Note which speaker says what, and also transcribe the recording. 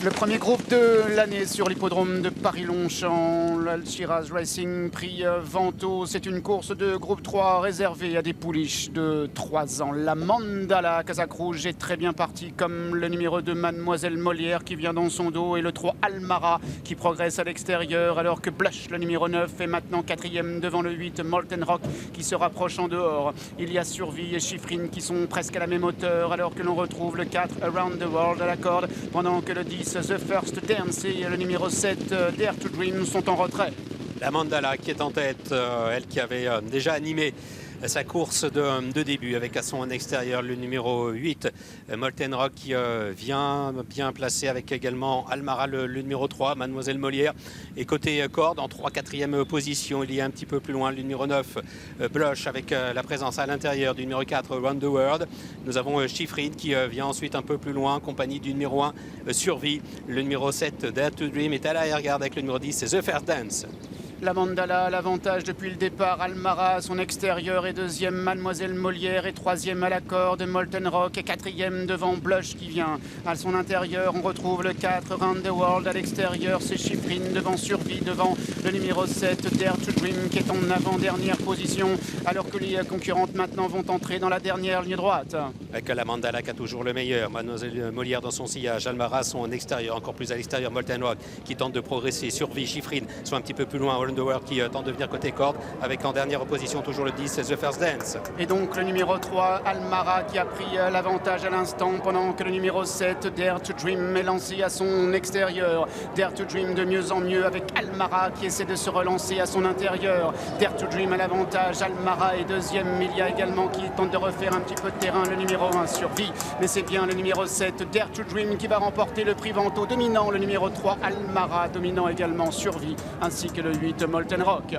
Speaker 1: Le premier groupe de l'année sur l'hippodrome de Paris-Longchamp, l'Alchiraz Racing Prix Vento. C'est une course de groupe 3 réservée à des pouliches de 3 ans. La Mandala, casaque rouge, est très bien partie, comme le numéro 2 Mademoiselle Molière qui vient dans son dos et le 3 Almara qui progresse à l'extérieur, alors que Blush, le numéro 9, est maintenant 4e devant le 8 Molten Rock qui se rapproche en dehors. Il y a Survie et Chiffrine qui sont presque à la même hauteur, alors que l'on retrouve le 4 Around the World à la corde, pendant que le 10 The First Dance et le numéro 7 Dare to Dream sont en retrait.
Speaker 2: La Mandala qui est en tête, elle qui avait déjà animé sa course de début avec à son extérieur le numéro 8 Molten Rock qui vient bien placé, avec également Almara le numéro 3 Mademoiselle Molière, et côté corde en 3-4e position il y a un petit peu plus loin le numéro 9 Blush, avec la présence à l'intérieur du numéro 4 Round the World. Nous avons Chiffrine qui vient ensuite un peu plus loin, compagnie du numéro 1 Survie. Le numéro 7 Dare to Dream est à l'arrière-garde avec le numéro 10 The First Dance.
Speaker 1: La Mandala a l'avantage depuis le départ. Almara à son extérieur est 2e Mademoiselle Molière et 3e à la corde. Molten Rock est 4e devant Blush qui vient à son intérieur. On retrouve le 4 Round the World à l'extérieur. C'est Chiffrine devant Survie, devant le numéro 7 Dare to Dream qui est en avant-dernière position, alors que les concurrentes maintenant vont entrer dans la dernière ligne droite.
Speaker 2: Avec la Mandala qui a toujours le meilleur, Mademoiselle Molière dans son sillage, Almara à son extérieur, encore plus à l'extérieur Molten Rock qui tente de progresser, Survie, Chiffrine sont un petit peu plus loin, All the World qui tente de venir côté corde, avec en dernière opposition toujours le 10 The First Dance.
Speaker 1: Et donc le numéro 3 Almara qui a pris l'avantage à l'instant, pendant que le numéro 7 Dare to Dream est lancé à son extérieur. Dare to Dream de mieux en mieux, avec Almara qui essaie de se relancer à son intérieur. Dare to Dream à l'avantage, Almara est 2e, mais il y a également qui tente de refaire un petit peu de terrain, le numéro 1 Survie, mais c'est bien le numéro 7 Dare to Dream qui va remporter le prix Vento, dominant le numéro 3 Almara, dominant également Survie, ainsi que le 8 Molten Rock.